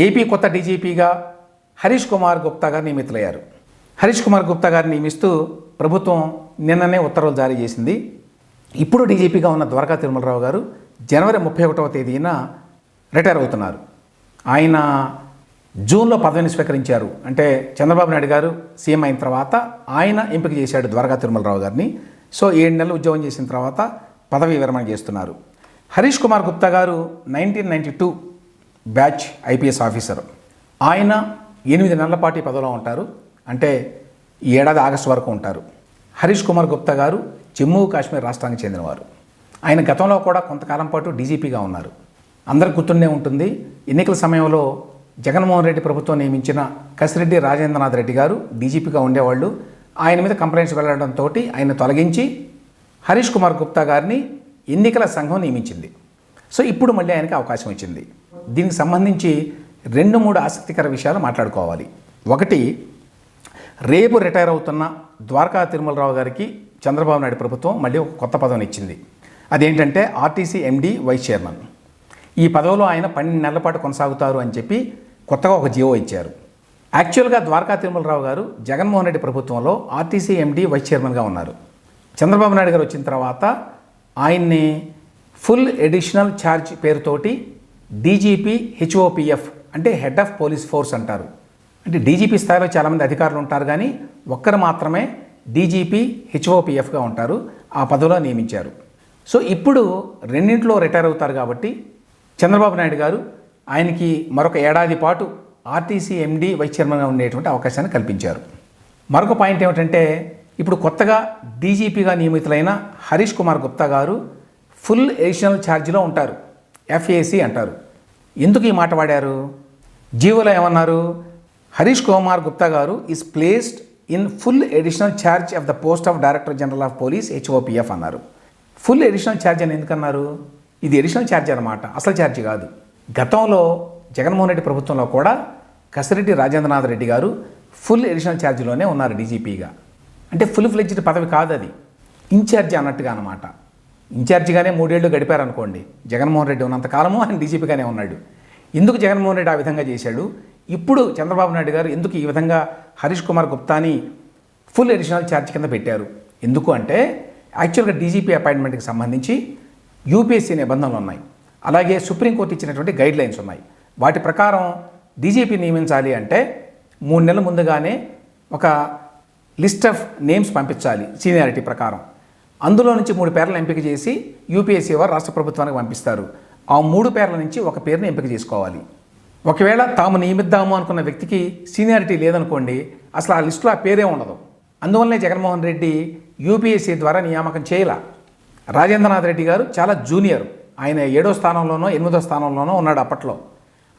AP కొత్త డీజీపీగా హరీష్ కుమార్ గుప్తా గారు నియమితులయ్యారు. హరీష్ కుమార్ గుప్తా గారిని నియమిస్తూ ప్రభుత్వం నిన్ననే ఉత్తర్వులు జారీ చేసింది. ఇప్పుడు డీజీపీగా ఉన్న ద్వారకా తిరుమలరావు గారు జనవరి 31వ తేదీన రిటైర్ అవుతున్నారు. ఆయన జూన్లో పదవిని స్వీకరించారు. అంటే చంద్రబాబు నాయుడు గారు సీఎం అయిన తర్వాత ఆయన ఎంపిక చేశాడు ద్వారకా తిరుమలరావు గారిని. సో 7 నెలలు ఉద్యోగం చేసిన తర్వాత పదవి విరమణ చేస్తున్నారు. హరీష్ కుమార్ గుప్తా గారు 1992 బ్యాచ్ ఐపీఎస్ ఆఫీసర్. ఆయన 8 నెలల పాటు ఈ పదవిలో ఉంటారు. అంటే ఈ ఏడాది ఆగస్టు వరకు ఉంటారు. హరీష్ కుమార్ గుప్తా గారు జమ్మూ కాశ్మీర్ రాష్ట్రానికి చెందినవారు. ఆయన గతంలో కూడా కొంతకాలం పాటు డీజీపీగా ఉన్నారు. అందరికి గుర్తుండే ఉంటుంది, ఎన్నికల సమయంలో జగన్మోహన్ రెడ్డి ప్రభుత్వం నియమించిన కసిరెడ్డి రాజేంద్రనాథ్ రెడ్డి గారు డీజీపీగా ఉండేవాళ్ళు. ఆయన మీద కంప్లైంట్స్ వెళ్లడంతో ఆయన తొలగించి హరీష్ కుమార్ గుప్తా గారిని ఎన్నికల సంఘం నియమించింది. సో ఇప్పుడు మళ్ళీ ఆయనకి అవకాశం ఇచ్చింది. దీనికి సంబంధించి 2-3 ఆసక్తికర విషయాలు మాట్లాడుకోవాలి. ఒకటి, రేపు రిటైర్ అవుతున్న ద్వారకా తిరుమలరావు గారికి చంద్రబాబు నాయుడు ప్రభుత్వం మళ్ళీ ఒక కొత్త పదవిని ఇచ్చింది. అదేంటంటే ఆర్టీసీ ఎండీ వైస్ చైర్మన్. ఈ పదవిలో ఆయన 12 నెలల పాటు కొనసాగుతారు అని చెప్పి కొత్తగా ఒక జీవో ఇచ్చారు. యాక్చువల్గా ద్వారకా తిరుమలరావు గారు జగన్మోహన్ రెడ్డి ప్రభుత్వంలో ఆర్టీసీ ఎండీ వైస్ చైర్మన్గా ఉన్నారు. చంద్రబాబు నాయుడు గారు వచ్చిన తర్వాత ఆయన్ని ఫుల్ ఎడిషనల్ ఛార్జ్ పేరుతోటి డీజీపీ హెచ్ఓపిఎఫ్ అంటే హెడ్ ఆఫ్ పోలీస్ ఫోర్స్ అంటారు. అంటే డీజీపీ స్థాయిలో చాలామంది అధికారులు ఉంటారు, కానీ ఒక్కరు మాత్రమే డీజీపీ హెచ్ఓపిఎఫ్గా ఉంటారు. ఆ పదవిలో నియమించారు. సో ఇప్పుడు రెండింటిలో రిటైర్ అవుతారు కాబట్టి చంద్రబాబు నాయుడు గారు ఆయనకి మరొక ఏడాది పాటు ఆర్టీసీ ఎండీ వైస్ చైర్మన్గా ఉండేటువంటి అవకాశాన్ని కల్పించారు. మరొక పాయింట్ ఏమిటంటే, ఇప్పుడు కొత్తగా డీజీపీగా నియమితులైన హరీష్ కుమార్ గుప్తా గారు ఫుల్ ఎడిషనల్ ఛార్జ్లో ఉంటారు. ఎఫ్ఏసి అంటారు. ఎందుకు ఈ మాట వాడారు? జీవోలో ఏమన్నారు? హరీష్ కుమార్ గుప్తా గారు is placed in full additional charge of the post of director general of police HOPF అన్నారు. ఫుల్ ఎడిషనల్ ఛార్జ్ అని ఎందుకన్నారు? ఇది ఎడిషనల్ ఛార్జ్ అన్నమాట, అసలు ఛార్జ్ కాదు. గతంలో జగన్మోహన్ రెడ్డి ప్రభుత్వంలో కూడా కసిరెడ్డి రాజేంద్రనాథ్ రెడ్డి గారు ఫుల్ ఎడిషనల్ ఛార్జ్లోనే ఉన్నారు డీజీపీగా. అంటే ఫుల్ ఫ్లెడ్జ్డ్ పదవి కాదు అది, ఇన్ఛార్జి అన్నట్టుగా అనమాట. ఇన్ఛార్జిగానే 3 ఏళ్ళు గడిపారనుకోండి. జగన్మోహన్ రెడ్డి ఉన్నంతకాలము ఆయన డీజీపీగానే ఉన్నాడు. ఎందుకు జగన్మోహన్ రెడ్డి ఆ విధంగా చేశాడు? ఇప్పుడు చంద్రబాబు నాయుడు గారు ఎందుకు ఈ విధంగా హరీష్ కుమార్ గుప్తాని ఫుల్ ఎడిషనల్ ఛార్జ్ కింద పెట్టారు? ఎందుకు అంటే, యాక్చువల్గా డీజీపీ అపాయింట్మెంట్కి సంబంధించి యూపీఎస్సీ నిబంధనలు ఉన్నాయి, అలాగే సుప్రీంకోర్టు ఇచ్చినటువంటి గైడ్ లైన్స్ ఉన్నాయి. వాటి ప్రకారం డీజీపీ నియమించాలి అంటే 3 నెలల ముందుగానే ఒక లిస్ట్ ఆఫ్ నేమ్స్ పంపించాలి సీనియారిటీ ప్రకారం. అందులో నుంచి 3 పేర్లను ఎంపిక చేసి యూపీఎస్సీ వారు రాష్ట్ర ప్రభుత్వానికి పంపిస్తారు. ఆ 3 పేర్ల నుంచి ఒక పేరుని ఎంపిక చేసుకోవాలి. ఒకవేళ తాము నియమిద్దాము అనుకున్న వ్యక్తికి సీనియారిటీ లేదనుకోండి, అసలు ఆ లిస్టులో ఆ పేరే ఉండదు. అందువల్లనే జగన్మోహన్ రెడ్డి యూపీఎస్సీ ద్వారా నియామకం చేయాల. రాజేంద్రనాథ్ రెడ్డి గారు చాలా జూనియర్, ఆయన 7వ స్థానంలోనో 8వ స్థానంలోనో ఉన్నాడు అప్పట్లో.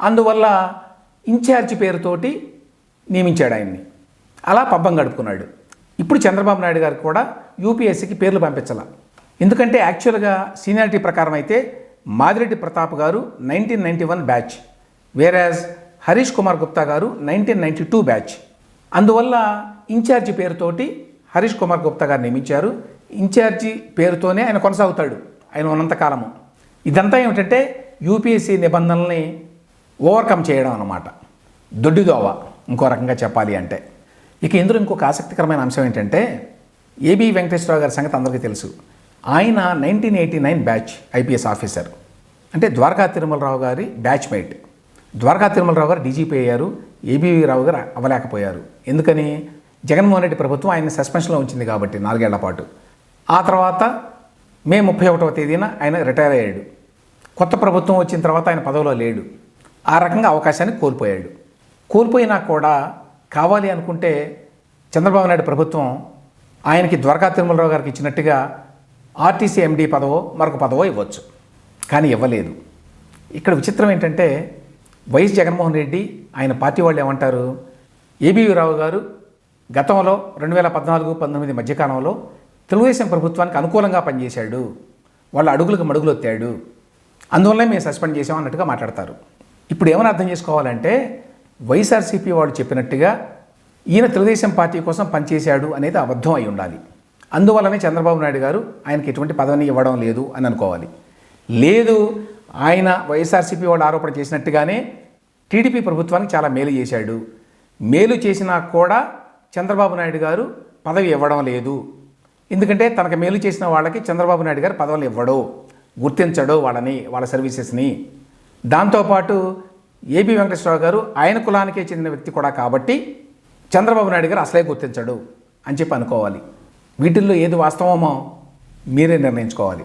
అందువల్ల ఇన్ఛార్జి పేరుతోటి నియమించాడు ఆయన్ని. అలా పబ్బం గడుపుకున్నాడు. ఇప్పుడు చంద్రబాబు నాయుడు గారికి కూడా యూపీఎస్సీకి పేర్లు పంపించాల. ఎందుకంటే యాక్చువల్గా సీనియారిటీ ప్రకారం అయితే మాదిరెడ్డి ప్రతాప్ గారు 1991 బ్యాచ్, వేరాజ్ హరీష్ కుమార్ గుప్తా గారు 1992 బ్యాచ్. అందువల్ల ఇన్ఛార్జి పేరుతోటి హరీష్ కుమార్ గుప్తా గారు నియమించారు. ఇన్ఛార్జి పేరుతోనే ఆయన కొనసాగుతాడు ఆయన ఉన్నంతకాలము. ఇదంతా ఏమిటంటే యూపీఎస్సీ నిబంధనల్ని ఓవర్కమ్ చేయడం అన్నమాట, దొడ్డిదోవ ఇంకో రకంగా చెప్పాలి అంటే. ఇక ఇందులో ఇంకొక ఆసక్తికరమైన అంశం ఏంటంటే, ఏబీ వెంకటేశ్వరరావు గారి సంగతి అందరికీ తెలుసు. ఆయన 1989 బ్యాచ్ ఐపీఎస్ ఆఫీసర్. అంటే ద్వారకా తిరుమలరావు గారి బ్యాచ్మేట్. ద్వారకా తిరుమలరావు గారు డీజీపీ అయ్యారు, ఏబీ రావు గారు అవ్వలేకపోయారు. ఎందుకని? జగన్మోహన్ రెడ్డి ప్రభుత్వం ఆయన సస్పెన్షన్లో ఉంచింది కాబట్టి 4 ఏళ్ల పాటు. ఆ తర్వాత మే 31వ తేదీన ఆయన రిటైర్ అయ్యాడు. కొత్త ప్రభుత్వం వచ్చిన తర్వాత ఆయన పదవిలో లేడు. ఆ రకంగా అవకాశాన్ని కోల్పోయాడు. కోల్పోయినా కూడా కావాలి అనుకుంటే చంద్రబాబు నాయుడు ప్రభుత్వం ఆయనకి ద్వారకా తిరుమలరావు గారికి ఇచ్చినట్టుగా ఆర్టీసీ ఎండీ పదవో మరొక పదవో ఇవ్వచ్చు, కానీ ఇవ్వలేదు. ఇక్కడ విచిత్రం ఏంటంటే, వైఎస్ జగన్మోహన్ రెడ్డి ఆయన పార్టీ వాళ్ళు ఏమంటారు, ఏబీ రావు గారు గతంలో 2014-19 మధ్యకాలంలో తెలుగుదేశం ప్రభుత్వానికి అనుకూలంగా పనిచేశాడు, వాళ్ళ అడుగులకు మడుగులొత్తాడు, అందువల్లనే మేము సస్పెండ్ చేసాం అన్నట్టుగా మాట్లాడతారు. ఇప్పుడు ఏమైనా అర్థం చేసుకోవాలంటే, వైఎస్ఆర్సీపీ వాళ్ళు చెప్పినట్టుగా ఈయన తెలుగుదేశం పార్టీ కోసం పనిచేశాడు అనేది అబద్ధం అయి ఉండాలి. అందువల్లనే చంద్రబాబు నాయుడు గారు ఆయనకి ఎటువంటి పదవిని ఇవ్వడం లేదు అని అనుకోవాలి. లేదు, ఆయన వైఎస్ఆర్సీపీ వాళ్ళు ఆరోపణ చేసినట్టుగానే టీడీపీ ప్రభుత్వానికి చాలా మేలు చేశాడు. మేలు చేసినా కూడా చంద్రబాబు నాయుడు గారు పదవి ఇవ్వడం లేదు. ఎందుకంటే తనకు మేలు చేసిన వాళ్ళకి చంద్రబాబు నాయుడు గారు పదవులు ఇవ్వడు, గుర్తించడు వాళ్ళ సర్వీసెస్ని. దాంతోపాటు ఏబి వెంకటేశ్వరరావు గారు ఆయన కులానికే చెందిన వ్యక్తి కూడా కాబట్టి చంద్రబాబు నాయుడు గారు అసలే గుర్తించడు అని చెప్పి అనుకోవాలి. వీటిల్లో ఏది వాస్తవమో మీరే నిర్ణయించుకోవాలి.